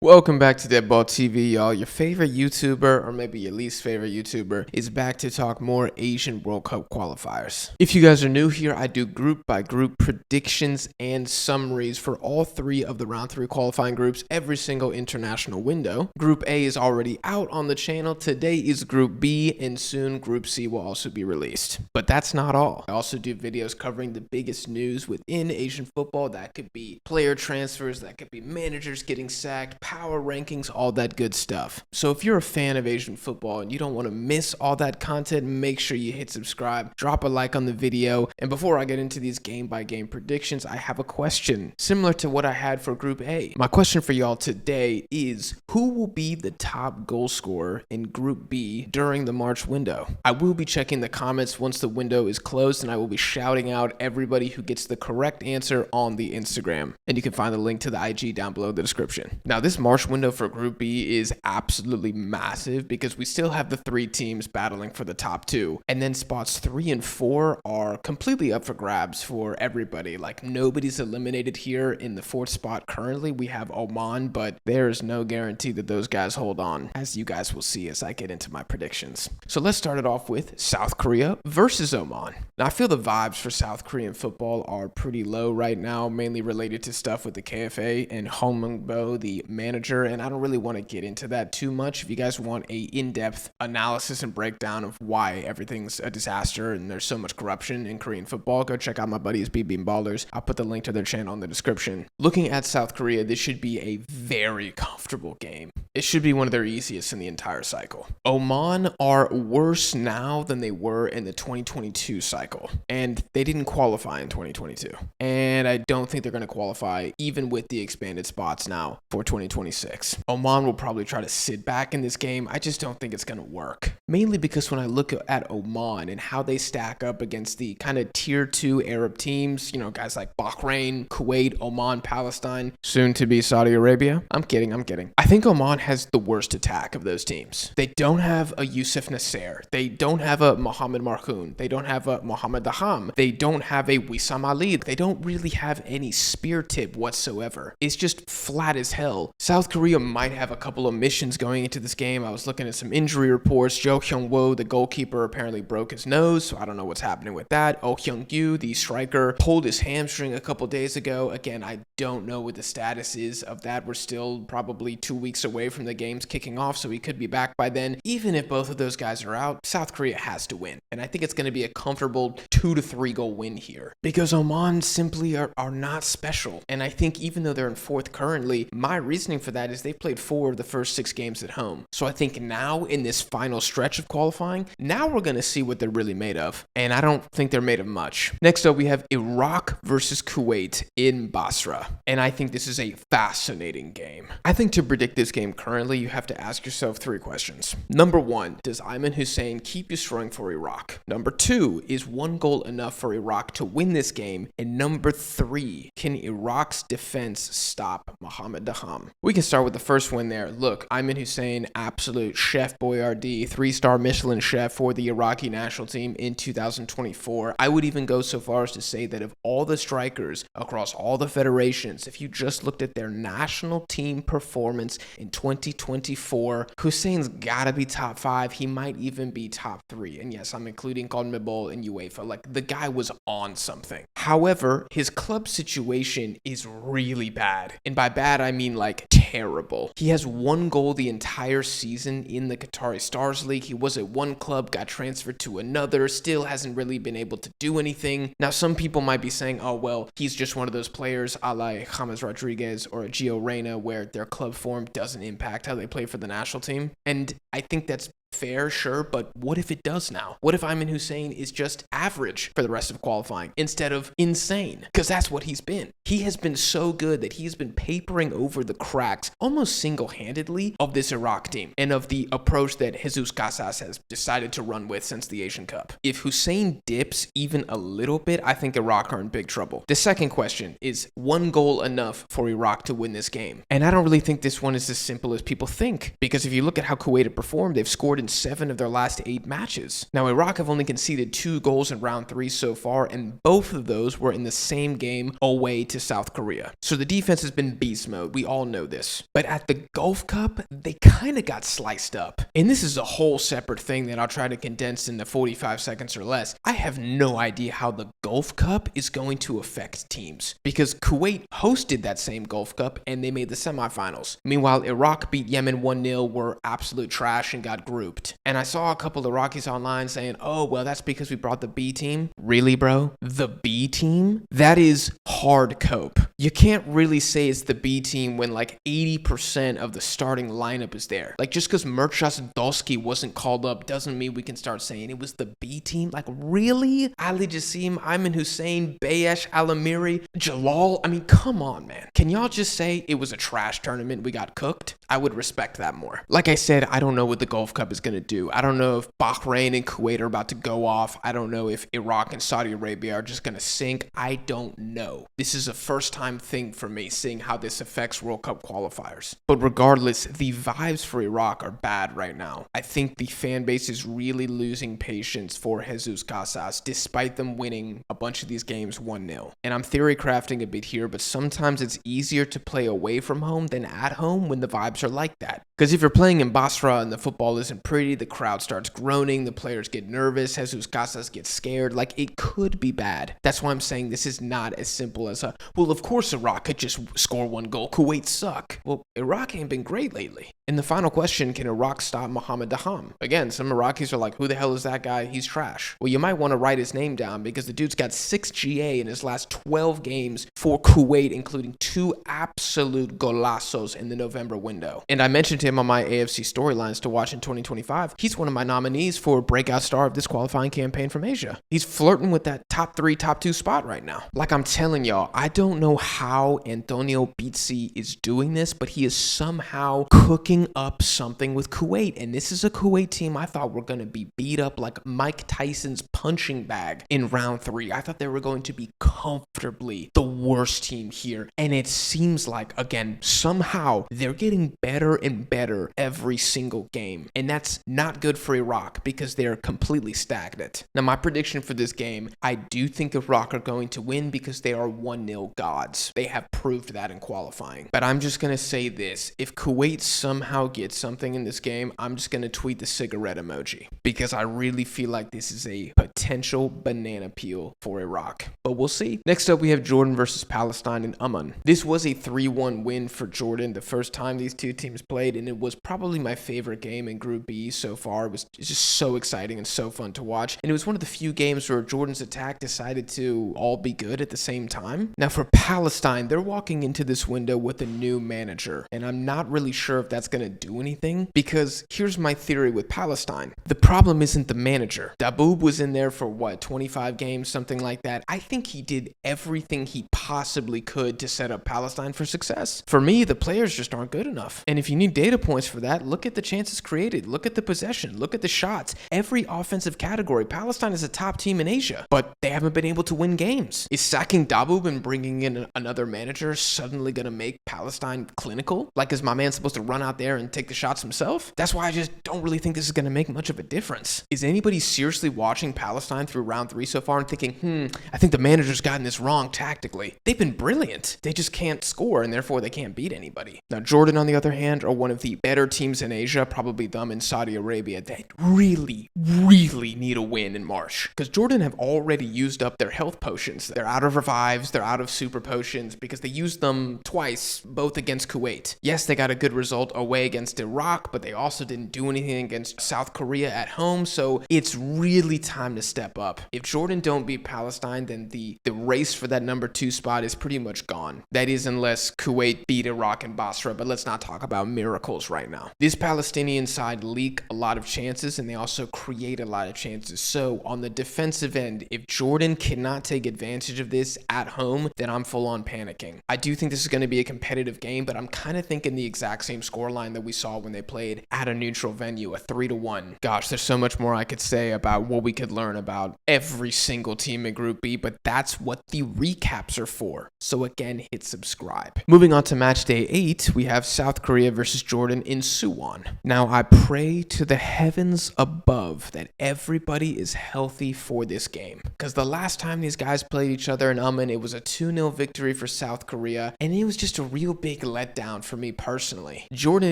Welcome back to Deadball TV, y'all. Your favorite YouTuber, or maybe your least favorite YouTuber, is back to talk more Asian World Cup qualifiers. If you guys are new here, I do group by group predictions and summaries for all three of the round 3 qualifying groups every single international window. Group A is already out on the channel. Today is Group B, and soon Group C will also be released. But that's not all. I also do videos covering the biggest news within Asian football. That could be player transfers, that could be managers getting sacked, power rankings, all that good stuff. So if you're a fan of Asian football and you don't want to miss all that content, make sure you hit subscribe, drop a like on the video. And before I get into these game by game predictions, I have a question similar to what I had for Group A. My question for y'all today is, who will be the top goal scorer in Group B during the March window? I will be checking the comments once the window is closed, and I will be shouting out everybody who gets the correct answer on the Instagram. And you can find the link to the IG down below in the description. Now, this March window for Group B is absolutely massive because we still have the 3 teams battling for the top 2, and then spots 3 and 4 are completely up for grabs for everybody. Like, nobody's eliminated here. In the 4th spot currently we have Oman, but there's no guarantee that those guys hold on, as you guys will see as I get into my predictions. So let's start it off with South Korea versus Oman. Now, I feel the vibes for South Korean football are pretty low right now, mainly related to stuff with the KFA and Hong Mung-bo, the manager, and I don't really want to get into that too much. If you guys want a in-depth analysis and breakdown of why everything's a disaster and there's so much corruption in Korean football, go check out my buddies BB Ballers. I'll put the link to their channel in the description. Looking at South Korea, this should be a very comfortable game. It should be one of their easiest in the entire cycle. Oman are worse now than they were in the 2022 cycle, and they didn't qualify in 2022. And I don't think they're going to qualify even with the expanded spots now for 2026. Oman will probably try to sit back in this game. I just don't think it's going to work. Mainly because when I look at Oman and how they stack up against the kind of tier 2 Arab teams, you know, guys like Bahrain, Kuwait, Oman, Palestine, soon to be Saudi Arabia. I'm kidding. I think Oman has the worst attack of those teams. They don't have a Yusuf Nasser. They don't have a Mohamed Marhoun. They don't have a Mohamed Daham. They don't have a Wissam Ali. They don't really have any spear tip whatsoever. It's just flat as hell. South Korea might have a couple of missions going into this game. I was looking at some injury reports. Jo Hyung-woo, the goalkeeper, apparently broke his nose, so I don't know what's happening with that. Oh Hyung-gyu, the striker, pulled his hamstring a couple days ago. Again, I don't know what the status is of that. We're still probably 2 weeks away from the games kicking off, so he could be back by then. Even if both of those guys are out, South Korea has to win, and I think it's going to be a comfortable 2 to 3 goal win here because Oman simply are not special. And I think even though they're in 4th currently, my reasoning for that is they've played 4 of the first 6 games at home. So I think now in this final stretch of qualifying, now we're going to see what they're really made of, and I don't think they're made of much. Next up, we have Iraq versus Kuwait in Basra, and I think this is a fascinating game. I think to predict this game currently, you have to ask yourself 3 questions. Number 1, does Ayman Hussein keep destroying for Iraq? Number 2, is 1 goal enough for Iraq to win this game? And number 3, can Iraq's defense stop Mohamed Daham? We can start with the first one there. Look, Ayman Hussein, absolute chef Boyardee, 3-star Michelin chef for the Iraqi national team in 2024. I would even go so far as to say that of all the strikers across all the federations, if you just looked at their national team performance in 2024, Hussein's gotta be top 5. He might even be top 3. And yes, I'm including CONMEBOL and UEFA. Like, the guy was on something. However, his club situation is really bad. And by bad, I mean like terrible. He has 1 goal the entire season in the Qatari Stars League. He was at one club, got transferred to another, still hasn't really been able to do anything. Now, some people might be saying, oh, well, he's just one of those players a la James Rodriguez or Gio Reyna where their club form doesn't impact how they play for the national team. And I think that's fair, sure, but what if it does now? What if Ayman Hussein is just average for the rest of qualifying instead of insane? Because that's what he's been. He has been so good that he's been papering over the cracks almost single-handedly of this Iraq team and of the approach that Jesus Casas has decided to run with since the Asian Cup. If Hussein dips even a little bit, I think Iraq are in big trouble. The second question is 1 goal enough for Iraq to win this game? And I don't really think this one is as simple as people think, because if you look at how Kuwait have performed, they've scored scored in 7 of their last 8 matches. Now, Iraq have only conceded 2 goals in round 3 so far, and both of those were in the same game away to South Korea. So the defense has been beast mode. We all know this. But at the Gulf Cup, they kind of got sliced up. And this is a whole separate thing that I'll try to condense into 45 seconds or less. I have no idea how the Gulf Cup is going to affect teams, because Kuwait hosted that same Gulf Cup and they made the semifinals. Meanwhile, Iraq beat Yemen 1-0, were absolute trash and got grouped. And I saw a couple of Iraqis online saying, oh, well, that's because we brought the B team. Really, bro? The B team? That is hard cope. You can't really say it's the B team when like 80% of the starting lineup is there. Like, just because Mircea Dolski wasn't called up doesn't mean we can start saying it was the B team. Like, really? Ali Jassim, Ayman Hussein, Bayesh Alamiri, Jalal? I mean, come on, man. Can y'all just say it was a trash tournament, we got cooked? I would respect that more. Like I said, I don't know what the Gulf Cup is going to do. I don't know if Bahrain and Kuwait are about to go off. I don't know if Iraq and Saudi Arabia are just going to sink. I don't know. This is a first-time thing for me, seeing how this affects World Cup qualifiers. But regardless, the vibes for Iraq are bad right now. I think the fan base is really losing patience for Jesus Casas, despite them winning a bunch of these games 1-0. And I'm theory crafting a bit here, but sometimes it's easier to play away from home than at home when the vibes are like that. Because if you're playing in Basra and the football isn't pretty, the crowd starts groaning, the players get nervous, Jesus Casas gets scared, like it could be bad. That's why I'm saying this is not as simple as well, of course Iraq could just score 1 goal. Kuwait suck. Well, Iraq ain't been great lately. And the final question, can Iraq stop Mohammed Daham? Again, some Iraqis are like, who the hell is that guy? He's trash. Well, you might want to write his name down, because the dude's got 6 GA in his last 12 games for Kuwait, including 2 absolute golazos in the November window. And I mentioned him on my AFC storylines to watch in 2025. He's one of my nominees for breakout star of this qualifying campaign from Asia. He's flirting with that top 3, top 2 spot right now. Like I'm telling y'all, I don't know how Antonio Pizzi is doing this, but he is somehow cooking up something with Kuwait. And this is a Kuwait team I thought were going to be beat up like Mike Tyson's punching bag in round 3. I thought they were going to be comfortably the worst team here. And it seems like, again, somehow they're getting better and better every single game. And that's not good for Iraq, because they're completely stagnant. Now, my prediction for this game, I do think Iraq are going to win because they are 1-0 gods. They have proved that in qualifying. But I'm just going to say this. If Kuwait somehow gets something in this game, I'm just going to tweet the cigarette emoji, because I really feel like this is a potential banana peel for Iraq. But we'll see. Next up, we have Jordan versus Palestine in Oman. This was a 3-1 win for Jordan the first time these two teams played, and it was probably my favorite game in Group B so far. It's just so exciting and so fun to watch. And it was one of the few games where Jordan's attack decided to all be good at the same time. Now for Palestine, they're walking into this window with a new manager, and I'm not really sure if that's going to do anything, because here's my theory with Palestine. The problem isn't the manager. Daboub was in there for 25 games, something like that. I think he did everything he possibly could to set up Palestine for success. For me, the players just aren't good enough. And if you need data points for that, look at the chances created, look at the possession, look at the shots. Every offensive category, Palestine is a top team in Asia, but they haven't been able to win games. Is sacking Daboub and bringing in another manager suddenly going to make Palestine clinical? Like, is my man supposed to run out there and take the shots himself? That's why I just don't really think this is going to make much of a difference. Is anybody seriously watching Palestine through round 3 so far and thinking, I think the manager's gotten this wrong tactically? They've been brilliant. They just can't score, and therefore they can't beat anybody. Now, Jordan, on the other hand, are one of the better teams in Asia, probably them in Saudi Arabia, that really, really need a win in March. Because Jordan have already used up their health potions. They're out of revives, they're out of super potions, because they used them twice, both against Kuwait. Yes, they got a good result away against Iraq, but they also didn't do anything against South Korea at home, so it's really time to step up. If Jordan don't beat Palestine, then the race for that number 2 spot is pretty much gone. That is, unless Kuwait beat Iraq and Basra, but let's not talk about miracles right now. This Palestinian side leak a lot of chances, and they also create a lot of chances. So on the defensive end, if Jordan cannot take advantage of this at home, then I'm full full-on panicking. I do think this is going to be a competitive game, but I'm kind of thinking the exact same scoreline that we saw when they played at a neutral venue, a 3-1. Gosh, there's so much more I could say about what we could learn about every single team in Group B, but that's what the recaps are for. So again, hit subscribe. Moving on to match day 8, we have South Korea versus Jordan in Suwon. Now, I pray to the heavens above that everybody is healthy for this game, because the last time these guys played each other in Oman, it was a 2-0 victory for South Korea, and it was just a real big letdown for me personally. Jordan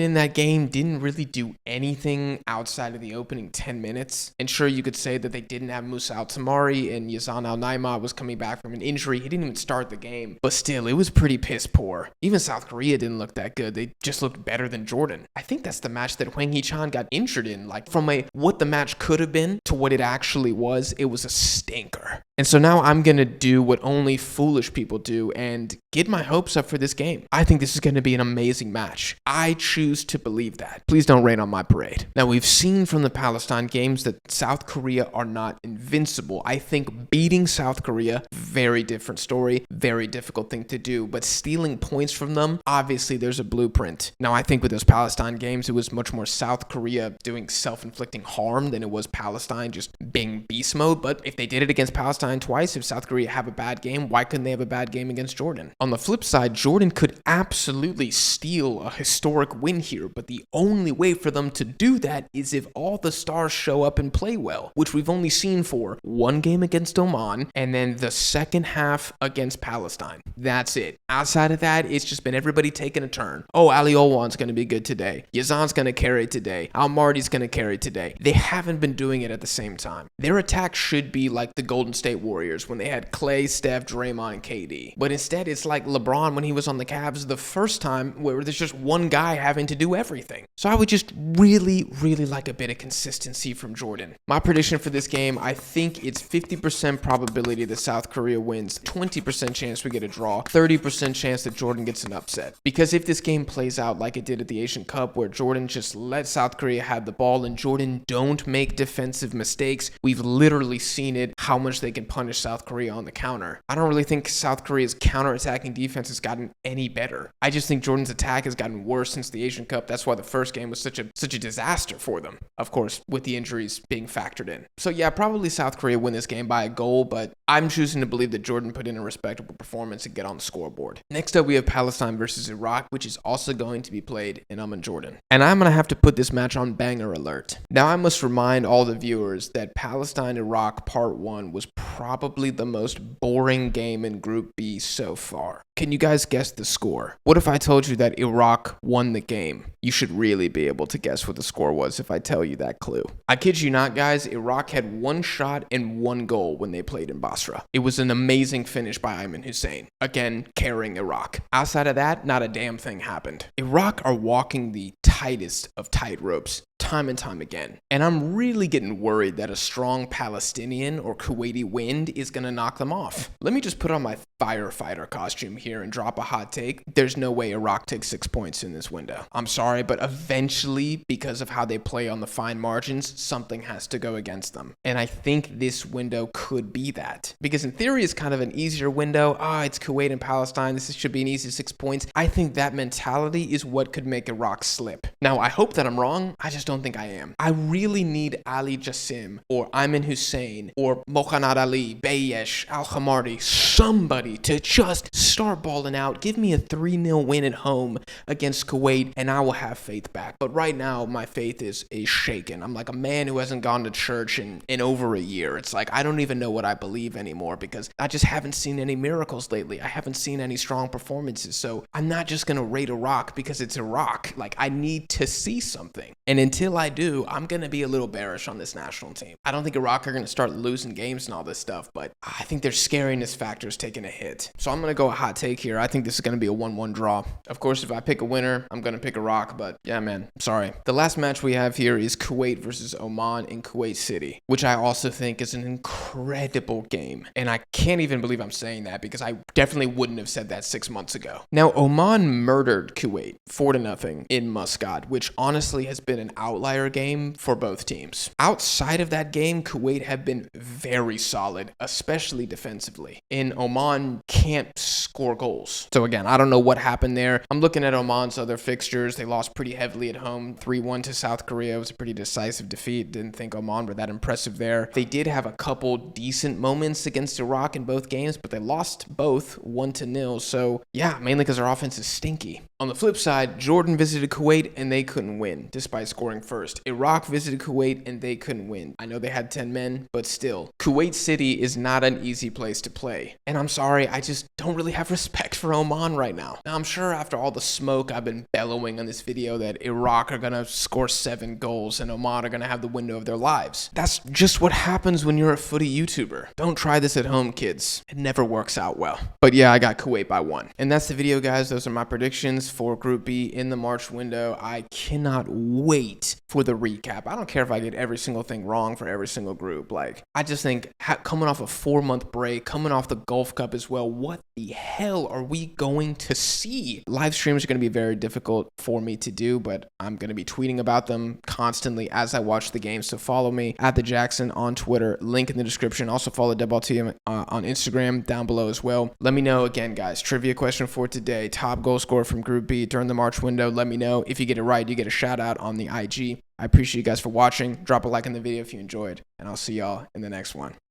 in that game didn't really do anything outside of the opening 10 minutes, and sure, you could say that they didn't have Musa Al-Tamari and Yazan Al-Naima was coming back from an injury. He didn't even start the game, but still, it was pretty piss poor. Even South Korea didn't look that good. They just looked better than Jordan. I think that's the match that Hwang Hee-chan got injured in. Like, from a what the match could have been to what it actually was, it was a stinker. And so now I'm going to do what only foolish people do and get my hopes up for this game. I think this is going to be an amazing match. I choose to believe that. Please don't rain on my parade. Now, we've seen from the Palestine games that South Korea are not invincible. I think beating South Korea, very different story, very difficult thing to do, but stealing points from them, obviously there's a blueprint. Now, I think with those Palestine games, it was much more South Korea doing self-inflicting harm than it was Palestine just being beast mode. But if they did it against Palestine twice, if South Korea have a bad game, why couldn't they have a bad game against Jordan? On the flip side, Jordan could absolutely steal a historic win here, but the only way for them to do that is if all the stars show up and play well, which we've only seen for one game against Oman and then the second half against Palestine. That's it. Outside of that, it's just been everybody taking a turn. Oh, Ali Olwan's going to be good today. Yazan's going to carry today. Al Mardi's going to carry today. They haven't been doing it at the same time. Their attack should be like the Golden State Warriors when they had Clay, Steph, Draymond, and KD. But instead, it's like LeBron when he was on the Cavs the first time, where there's just one guy having to do everything. So I would just really like a bit of consistency from Jordan. My prediction for this game, I think it's 50% probability that South Korea wins, 20% chance we get a draw, 30% chance that Jordan gets an upset. Because if this game plays out like it did at the Asian Cup, where Jordan just let South Korea have the ball and Jordan don't make defensive mistakes, we've literally seen it, how much they can punish South Korea on the counter. I don't really think South Korea's counter-attacking defense has gotten any better. I just think Jordan's attack has gotten worse since the Asian Cup. That's why the first game was such a disaster for them. Of course, with the injuries being factored in. So yeah, probably South Korea win this game by a goal, but I'm choosing to believe that Jordan put in a respectable performance and get on the scoreboard. Next up, we have Palestine versus Iraq, which is also going to be played in Oman, Jordan. And I'm going to have to put this match on banger alert. Now, I must remind all the viewers that Palestine-Iraq Part 1 was probably the most boring game in Group B so far. Can you guys guess the score? What if I told you that Iraq won the game? You should really be able to guess what the score was if I tell you that clue. I kid you not, guys, Iraq had one shot and one goal when they played in Basra. It was an amazing finish by Ayman Hussein, again, carrying Iraq. Outside of that, not a damn thing happened. Iraq are walking the tightest of tightropes time and time again. And I'm really getting worried that a strong Palestinian or Kuwaiti wind is going to knock them off. Let me just put on my firefighter costume here and drop a hot take. There's no way Iraq takes 6 points in this window. I'm sorry, but eventually, because of how they play on the fine margins, something has to go against them. And I think this window could be that. Because in theory, it's kind of an easier window. It's Kuwait and Palestine. This should be an easy 6 points. I think that mentality is what could make Iraq slip. Now, I hope that I'm wrong. I just don't think I am. I really need Ali Jassim or Ayman Hussein or Mohanad Ali, Bayesh, Al-Khamardi, somebody to just start balling out. Give me a 3-0 win at home against Kuwait and I will have faith back. But right now, my faith is shaken. I'm like a man who hasn't gone to church in over a year. It's like I don't even know what I believe anymore because I just haven't seen any miracles lately. I haven't seen any strong performances. So I'm not just going to rate Iraq because it's Iraq. Like I need to see something. And until I do, I'm going to be a little bearish on this national team. I don't think Iraq are going to start losing games and all this stuff, but I think their scariness factor is taking a hit. So I'm going to go a hot take here. I think this is going to be a 1-1 draw. Of course, if I pick a winner, I'm going to pick Iraq, but yeah, man, I'm sorry. The last match we have here is Kuwait versus Oman in Kuwait City, which I also think is an incredible game. And I can't even believe I'm saying that because I definitely wouldn't have said that 6 months ago. Now, Oman murdered Kuwait 4-0 in Muscat. squad, which honestly has been an outlier game for both teams. Outside of that game, Kuwait have been very solid, especially defensively. And Oman can't score goals. So again, I don't know what happened there. I'm looking at Oman's other fixtures. They lost pretty heavily at home, 3-1 to South Korea. It was a pretty decisive defeat. Didn't think Oman were that impressive there. They did have a couple decent moments against Iraq in both games, but they lost both 1-0. So yeah, mainly because their offense is stinky. On the flip side, Jordan visited Kuwait and they couldn't win, despite scoring first. Iraq visited Kuwait and they couldn't win. I know they had 10 men, but still. Kuwait City is not an easy place to play. And I'm sorry, I just don't really have respect for Oman right now. Now, I'm sure after all the smoke I've been bellowing on this video that Iraq are going to score 7 goals and Oman are going to have the window of their lives. That's just what happens when you're a footy YouTuber. Don't try this at home, kids. It never works out well. But yeah, I got Kuwait by 1. And that's the video, guys. Those are my predictions for Group B in the March window. I cannot wait for the recap. I don't care if I get every single thing wrong for every single group. Like, I just think coming off a 4-month break, coming off the Gulf Cup as well, what the hell are we going to see? Live streams are going to be very difficult for me to do, but I'm going to be tweeting about them constantly as I watch the game. So follow me at the Jackson on Twitter, link in the description. Also follow Deadball Team on Instagram down below as well. Let me know again, guys. Trivia question for today: top goal scorer from Group B during the March window. Let me know. If you get it right, you get a shout out on the IG. I appreciate you guys for watching. Drop a like in the video if you enjoyed, and I'll see y'all in the next one.